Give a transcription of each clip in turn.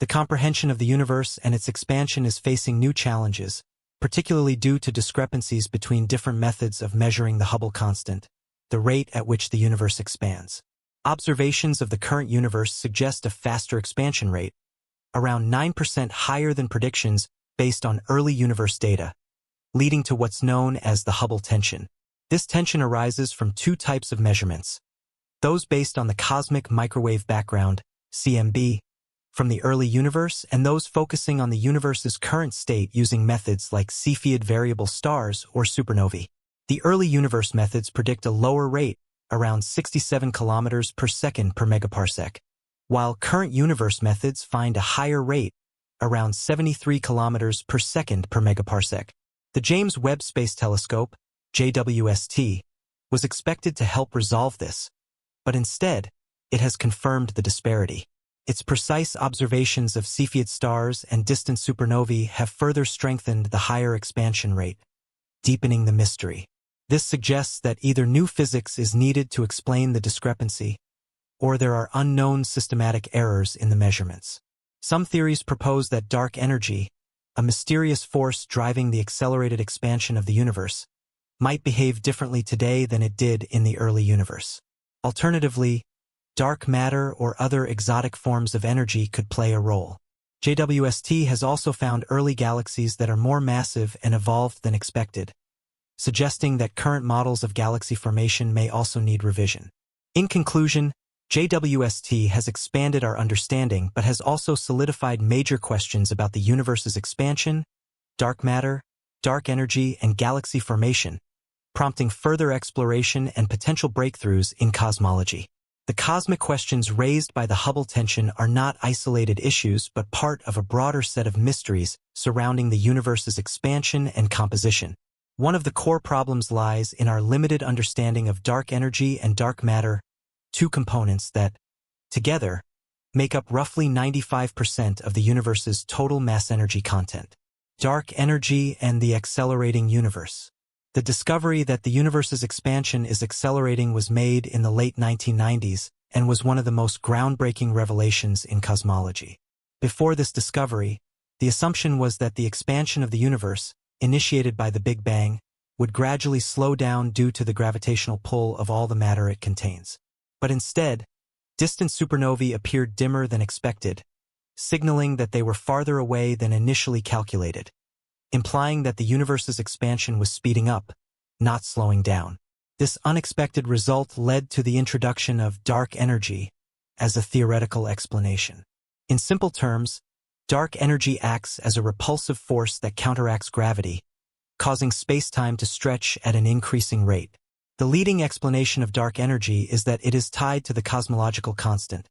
The comprehension of the universe and its expansion is facing new challenges, particularly due to discrepancies between different methods of measuring the Hubble constant, the rate at which the universe expands. Observations of the current universe suggest a faster expansion rate, around 9% higher than predictions based on early universe data, leading to what's known as the Hubble tension. This tension arises from two types of measurements: those based on the cosmic microwave background, CMB, from the early universe, and those focusing on the universe's current state using methods like Cepheid variable stars or supernovae. The early universe methods predict a lower rate, around 67 kilometers per second per megaparsec, while current universe methods find a higher rate, around 73 kilometers per second per megaparsec. The James Webb Space Telescope, JWST, was expected to help resolve this, but instead, it has confirmed the disparity. Its precise observations of Cepheid stars and distant supernovae have further strengthened the higher expansion rate, deepening the mystery. This suggests that either new physics is needed to explain the discrepancy, or there are unknown systematic errors in the measurements. Some theories propose that dark energy, a mysterious force driving the accelerated expansion of the universe, might behave differently today than it did in the early universe. Alternatively, dark matter or other exotic forms of energy could play a role. JWST has also found early galaxies that are more massive and evolved than expected, suggesting that current models of galaxy formation may also need revision. In conclusion, JWST has expanded our understanding but has also solidified major questions about the universe's expansion, dark matter, dark energy, and galaxy formation, prompting further exploration and potential breakthroughs in cosmology. The cosmic questions raised by the Hubble tension are not isolated issues but part of a broader set of mysteries surrounding the universe's expansion and composition. One of the core problems lies in our limited understanding of dark energy and dark matter, two components that, together, make up roughly 95% of the universe's total mass-energy content. Dark energy and the accelerating universe. The discovery that the universe's expansion is accelerating was made in the late 1990s and was one of the most groundbreaking revelations in cosmology. Before this discovery, the assumption was that the expansion of the universe, initiated by the Big Bang, would gradually slow down due to the gravitational pull of all the matter it contains. But instead, distant supernovae appeared dimmer than expected, signaling that they were farther away than initially calculated, implying that the universe's expansion was speeding up, not slowing down. This unexpected result led to the introduction of dark energy as a theoretical explanation. In simple terms, dark energy acts as a repulsive force that counteracts gravity, causing space-time to stretch at an increasing rate. The leading explanation of dark energy is that it is tied to the cosmological constant,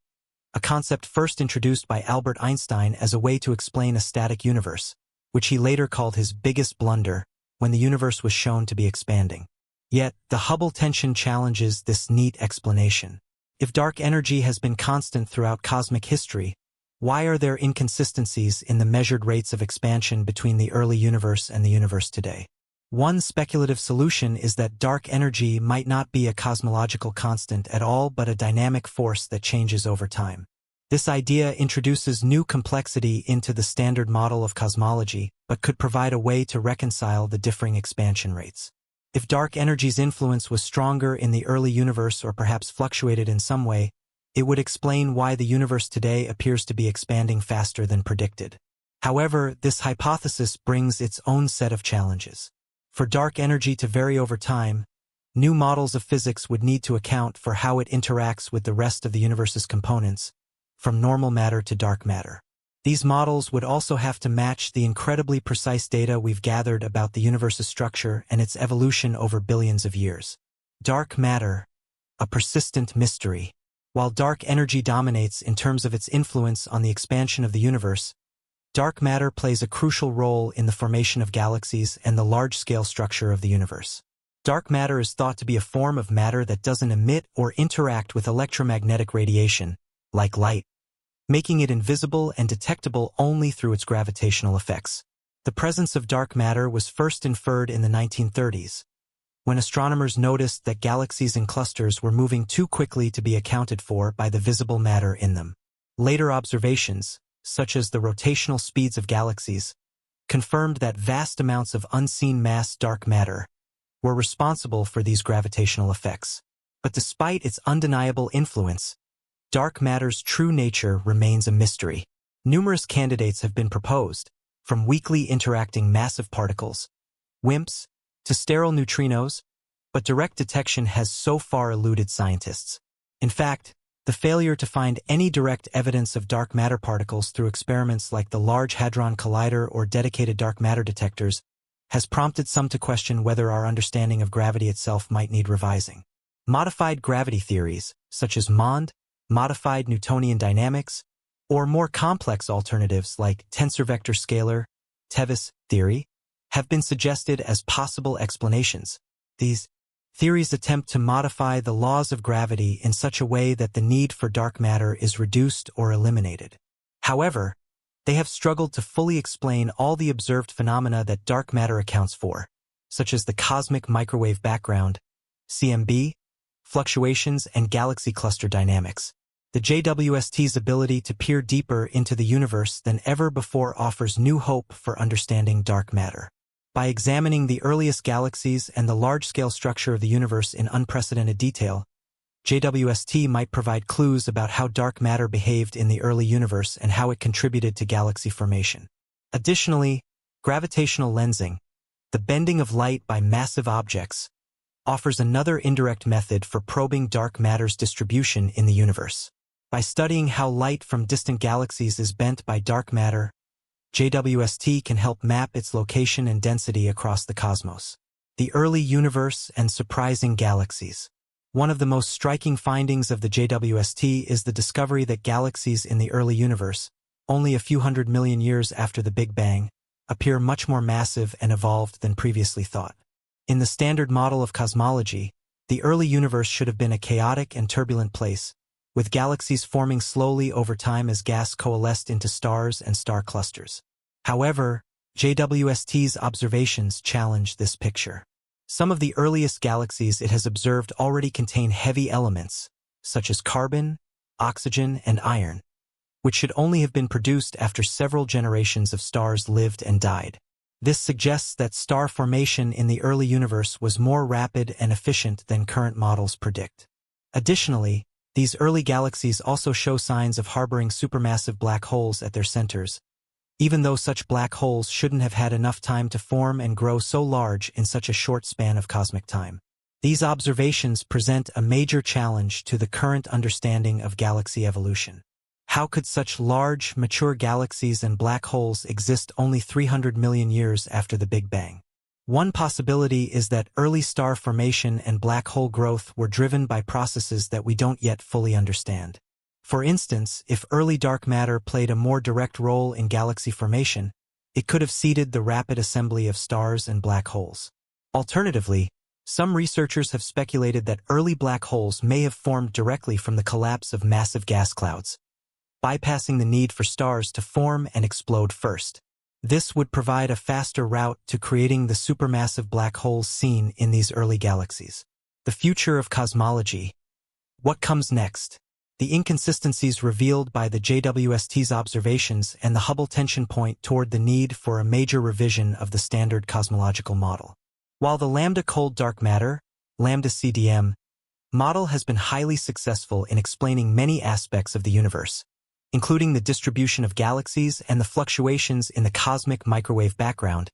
a concept first introduced by Albert Einstein as a way to explain a static universe, which he later called his biggest blunder when the universe was shown to be expanding. Yet, the Hubble tension challenges this neat explanation. If dark energy has been constant throughout cosmic history, why are there inconsistencies in the measured rates of expansion between the early universe and the universe today? One speculative solution is that dark energy might not be a cosmological constant at all but a dynamic force that changes over time. This idea introduces new complexity into the standard model of cosmology, but could provide a way to reconcile the differing expansion rates. If dark energy's influence was stronger in the early universe or perhaps fluctuated in some way, it would explain why the universe today appears to be expanding faster than predicted. However, this hypothesis brings its own set of challenges. For dark energy to vary over time, new models of physics would need to account for how it interacts with the rest of the universe's components, from normal matter to dark matter. These models would also have to match the incredibly precise data we've gathered about the universe's structure and its evolution over billions of years. Dark matter, a persistent mystery. While dark energy dominates in terms of its influence on the expansion of the universe, dark matter plays a crucial role in the formation of galaxies and the large-scale structure of the universe. Dark matter is thought to be a form of matter that doesn't emit or interact with electromagnetic radiation, like light, making it invisible and detectable only through its gravitational effects. The presence of dark matter was first inferred in the 1930s, when astronomers noticed that galaxies and clusters were moving too quickly to be accounted for by the visible matter in them. Later observations, such as the rotational speeds of galaxies, confirmed that vast amounts of unseen mass dark matter were responsible for these gravitational effects. But despite its undeniable influence, dark matter's true nature remains a mystery. Numerous candidates have been proposed, from weakly interacting massive particles, WIMPs, to sterile neutrinos, but direct detection has so far eluded scientists. In fact, the failure to find any direct evidence of dark matter particles through experiments like the Large Hadron Collider or dedicated dark matter detectors has prompted some to question whether our understanding of gravity itself might need revising. Modified gravity theories, such as MOND, modified Newtonian dynamics, or more complex alternatives like tensor vector scalar, TeVis theory, have been suggested as possible explanations. These theories attempt to modify the laws of gravity in such a way that the need for dark matter is reduced or eliminated. However, they have struggled to fully explain all the observed phenomena that dark matter accounts for, such as the cosmic microwave background, CMB, fluctuations, and galaxy cluster dynamics. The JWST's ability to peer deeper into the universe than ever before offers new hope for understanding dark matter. By examining the earliest galaxies and the large-scale structure of the universe in unprecedented detail, JWST might provide clues about how dark matter behaved in the early universe and how it contributed to galaxy formation. Additionally, gravitational lensing, the bending of light by massive objects, offers another indirect method for probing dark matter's distribution in the universe. By studying how light from distant galaxies is bent by dark matter, JWST can help map its location and density across the cosmos. The early universe and surprising galaxies. One of the most striking findings of the JWST is the discovery that galaxies in the early universe, only a few 100 million years after the Big Bang, appear much more massive and evolved than previously thought. In the standard model of cosmology, the early universe should have been a chaotic and turbulent place, with galaxies forming slowly over time as gas coalesced into stars and star clusters. However, JWST's observations challenge this picture. Some of the earliest galaxies it has observed already contain heavy elements, such as carbon, oxygen, and iron, which should only have been produced after several generations of stars lived and died. This suggests that star formation in the early universe was more rapid and efficient than current models predict. Additionally, these early galaxies also show signs of harboring supermassive black holes at their centers, even though such black holes shouldn't have had enough time to form and grow so large in such a short span of cosmic time. These observations present a major challenge to the current understanding of galaxy evolution. How could such large, mature galaxies and black holes exist only 300 million years after the Big Bang? One possibility is that early star formation and black hole growth were driven by processes that we don't yet fully understand. For instance, if early dark matter played a more direct role in galaxy formation, it could have seeded the rapid assembly of stars and black holes. Alternatively, some researchers have speculated that early black holes may have formed directly from the collapse of massive gas clouds, bypassing the need for stars to form and explode first. This would provide a faster route to creating the supermassive black holes seen in these early galaxies. The future of cosmology. What comes next? The inconsistencies revealed by the JWST's observations and the Hubble tension point toward the need for a major revision of the standard cosmological model. While the lambda cold dark matter, lambda CDM, model has been highly successful in explaining many aspects of the universe, including the distribution of galaxies and the fluctuations in the cosmic microwave background,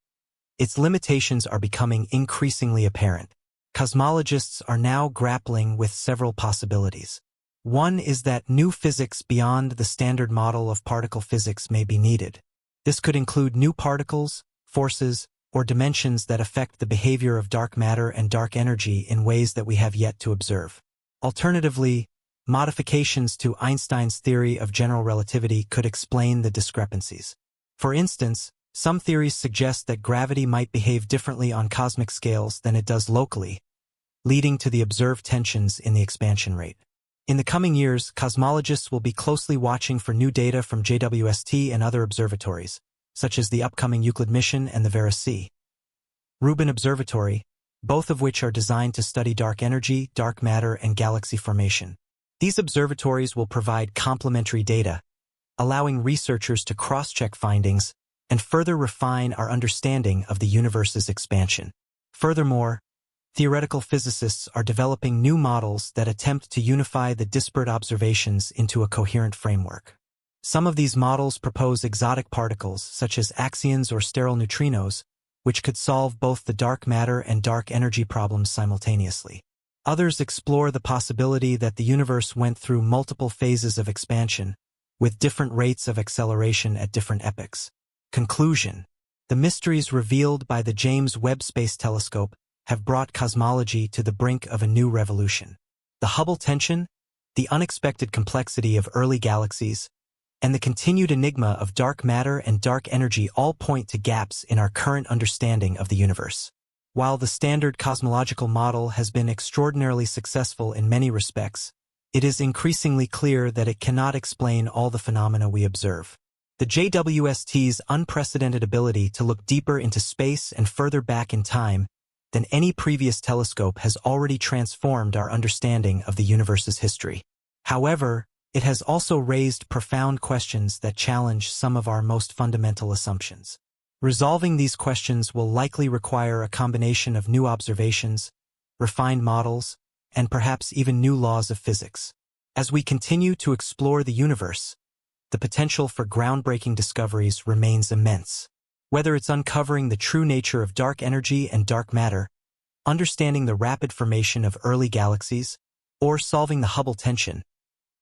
its limitations are becoming increasingly apparent. Cosmologists are now grappling with several possibilities. One is that new physics beyond the standard model of particle physics may be needed. This could include new particles, forces, or dimensions that affect the behavior of dark matter and dark energy in ways that we have yet to observe. Alternatively, modifications to Einstein's theory of general relativity could explain the discrepancies. For instance, some theories suggest that gravity might behave differently on cosmic scales than it does locally, leading to the observed tensions in the expansion rate. In the coming years, cosmologists will be closely watching for new data from JWST and other observatories, such as the upcoming Euclid mission and the Vera C. Rubin Observatory, both of which are designed to study dark energy, dark matter, and galaxy formation. These observatories will provide complementary data, allowing researchers to cross-check findings and further refine our understanding of the universe's expansion. Furthermore, theoretical physicists are developing new models that attempt to unify the disparate observations into a coherent framework. Some of these models propose exotic particles, such as axions or sterile neutrinos, which could solve both the dark matter and dark energy problems simultaneously. Others explore the possibility that the universe went through multiple phases of expansion, with different rates of acceleration at different epochs. Conclusion: the mysteries revealed by the James Webb Space Telescope have brought cosmology to the brink of a new revolution. The Hubble tension, the unexpected complexity of early galaxies, and the continued enigma of dark matter and dark energy all point to gaps in our current understanding of the universe. While the standard cosmological model has been extraordinarily successful in many respects, it is increasingly clear that it cannot explain all the phenomena we observe. The JWST's unprecedented ability to look deeper into space and further back in time than any previous telescope has already transformed our understanding of the universe's history. However, it has also raised profound questions that challenge some of our most fundamental assumptions. Resolving these questions will likely require a combination of new observations, refined models, and perhaps even new laws of physics. As we continue to explore the universe, the potential for groundbreaking discoveries remains immense. Whether it's uncovering the true nature of dark energy and dark matter, understanding the rapid formation of early galaxies, or solving the Hubble tension,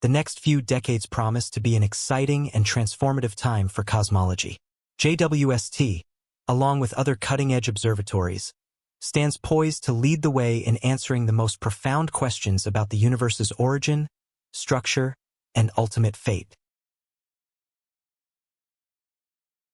the next few decades promise to be an exciting and transformative time for cosmology. JWST, along with other cutting-edge observatories, stands poised to lead the way in answering the most profound questions about the universe's origin, structure, and ultimate fate.